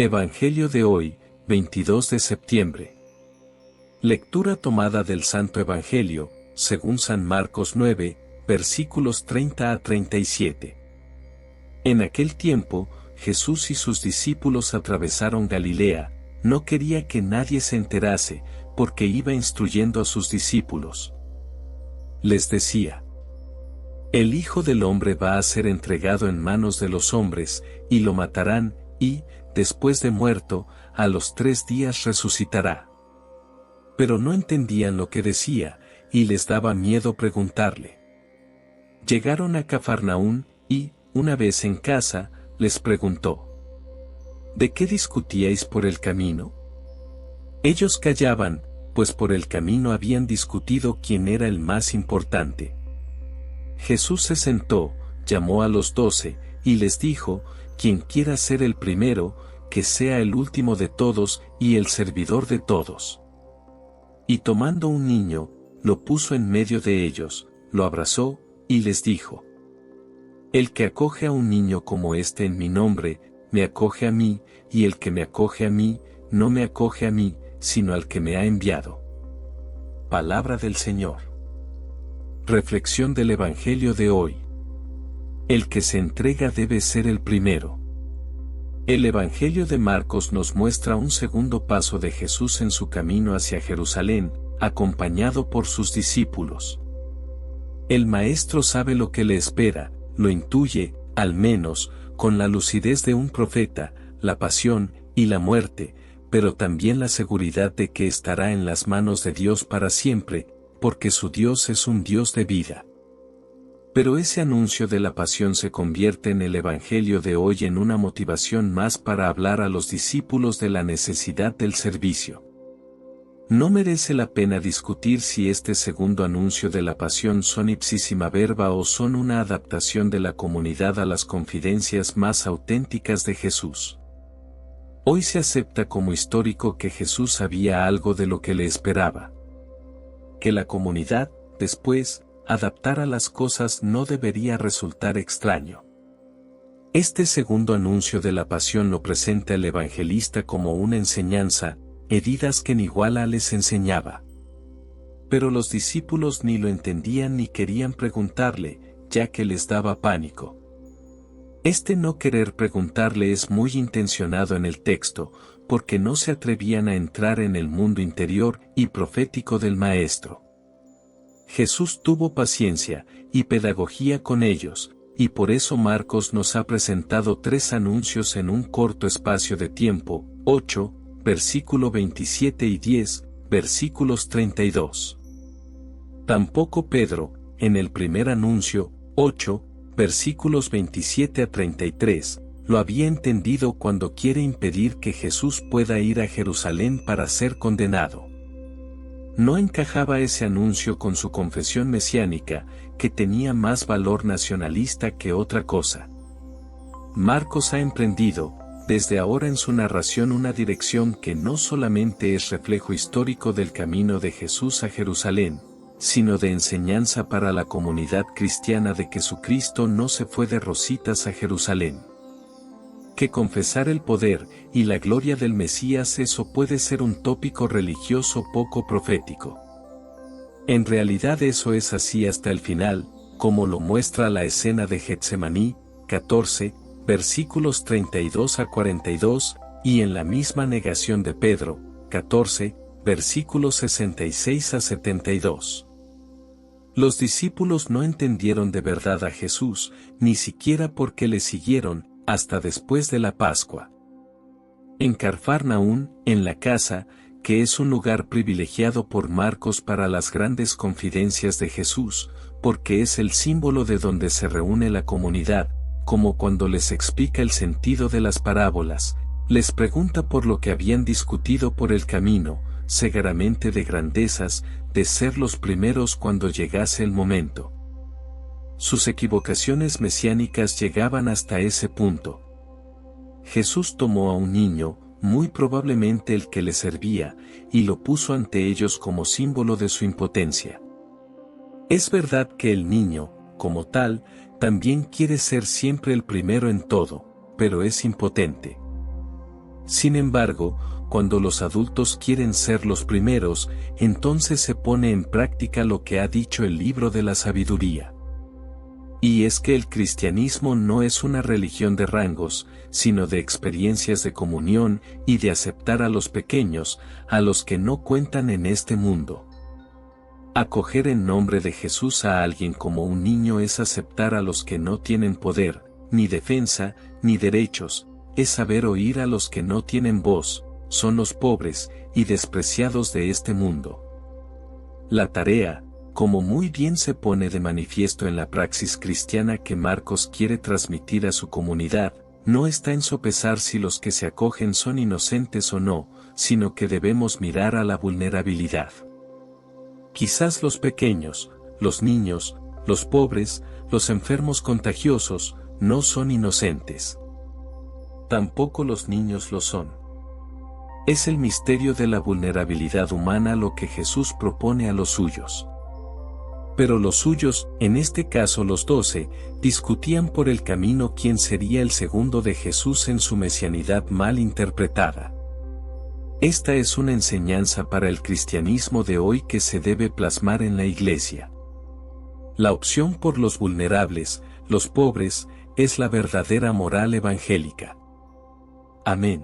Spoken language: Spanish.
Evangelio de hoy, 22 de septiembre. Lectura tomada del Santo Evangelio, según San Marcos 9, versículos 30 a 37. En aquel tiempo, Jesús y sus discípulos atravesaron Galilea. No quería que nadie se enterase, porque iba instruyendo a sus discípulos. Les decía: El Hijo del Hombre va a ser entregado en manos de los hombres, y lo matarán, y, después de muerto, a los 3 días resucitará. Pero no entendían lo que decía, y les daba miedo preguntarle. Llegaron a Cafarnaún, y, una vez en casa, les preguntó: ¿De qué discutíais por el camino? Ellos callaban, pues por el camino habían discutido quién era el más importante. Jesús se sentó, llamó a los 12, y les dijo: Quien quiera ser el primero, que sea el último de todos y el servidor de todos. Y tomando un niño, lo puso en medio de ellos, lo abrazó, y les dijo: El que acoge a un niño como este en mi nombre, me acoge a mí, y el que me acoge a mí, no me acoge a mí, sino al que me ha enviado. Palabra del Señor. Reflexión del Evangelio de hoy. El que se entrega debe ser el primero. El Evangelio de Marcos nos muestra un segundo paso de Jesús en su camino hacia Jerusalén, acompañado por sus discípulos. El Maestro sabe lo que le espera, lo intuye, al menos, con la lucidez de un profeta, la pasión y la muerte, pero también la seguridad de que estará en las manos de Dios para siempre, porque su Dios es un Dios de vida. Pero ese anuncio de la pasión se convierte en el Evangelio de hoy en una motivación más para hablar a los discípulos de la necesidad del servicio. No merece la pena discutir si este segundo anuncio de la pasión son ipsísima verba o son una adaptación de la comunidad a las confidencias más auténticas de Jesús. Hoy se acepta como histórico que Jesús sabía algo de lo que le esperaba. Que la comunidad, después, adaptar a las cosas no debería resultar extraño. Este segundo anuncio de la pasión lo presenta el evangelista como una enseñanza, heridas que ni iguala les enseñaba. Pero los discípulos ni lo entendían ni querían preguntarle, ya que les daba pánico. Este no querer preguntarle es muy intencionado en el texto, porque no se atrevían a entrar en el mundo interior y profético del Maestro. Jesús tuvo paciencia y pedagogía con ellos, y por eso Marcos nos ha presentado 3 anuncios en un corto espacio de tiempo: 8, versículo 27 y 10, versículos 32. Tampoco Pedro, en el primer anuncio, 8, versículos 27 a 33, lo había entendido cuando quiere impedir que Jesús pueda ir a Jerusalén para ser condenado. No encajaba ese anuncio con su confesión mesiánica, que tenía más valor nacionalista que otra cosa. Marcos ha emprendido, desde ahora en su narración, una dirección que no solamente es reflejo histórico del camino de Jesús a Jerusalén, sino de enseñanza para la comunidad cristiana de que su Cristo no se fue de rositas a Jerusalén. Que confesar el poder y la gloria del Mesías, eso puede ser un tópico religioso poco profético. En realidad eso es así hasta el final, como lo muestra la escena de Getsemaní, 14, versículos 32 a 42, y en la misma negación de Pedro, 14, versículos 66 a 72. Los discípulos no entendieron de verdad a Jesús, ni siquiera porque le siguieron, hasta después de la Pascua. En Cafarnaún, en la casa, que es un lugar privilegiado por Marcos para las grandes confidencias de Jesús, porque es el símbolo de donde se reúne la comunidad, como cuando les explica el sentido de las parábolas, les pregunta por lo que habían discutido por el camino, segaramente de grandezas, de ser los primeros cuando llegase el momento. Sus equivocaciones mesiánicas llegaban hasta ese punto. Jesús tomó a un niño, muy probablemente el que le servía, y lo puso ante ellos como símbolo de su impotencia. Es verdad que el niño, como tal, también quiere ser siempre el primero en todo, pero es impotente. Sin embargo, cuando los adultos quieren ser los primeros, entonces se pone en práctica lo que ha dicho el libro de la sabiduría. Y es que el cristianismo no es una religión de rangos, sino de experiencias de comunión y de aceptar a los pequeños, a los que no cuentan en este mundo. Acoger en nombre de Jesús a alguien como un niño es aceptar a los que no tienen poder, ni defensa, ni derechos, es saber oír a los que no tienen voz, son los pobres y despreciados de este mundo. La tarea, como muy bien se pone de manifiesto en la praxis cristiana que Marcos quiere transmitir a su comunidad, no está en sopesar si los que se acogen son inocentes o no, sino que debemos mirar a la vulnerabilidad. Quizás los pequeños, los niños, los pobres, los enfermos contagiosos, no son inocentes. Tampoco los niños lo son. Es el misterio de la vulnerabilidad humana lo que Jesús propone a los suyos. Pero los suyos, en este caso los 12, discutían por el camino quién sería el segundo de Jesús en su mesianidad mal interpretada. Esta es una enseñanza para el cristianismo de hoy que se debe plasmar en la Iglesia. La opción por los vulnerables, los pobres, es la verdadera moral evangélica. Amén.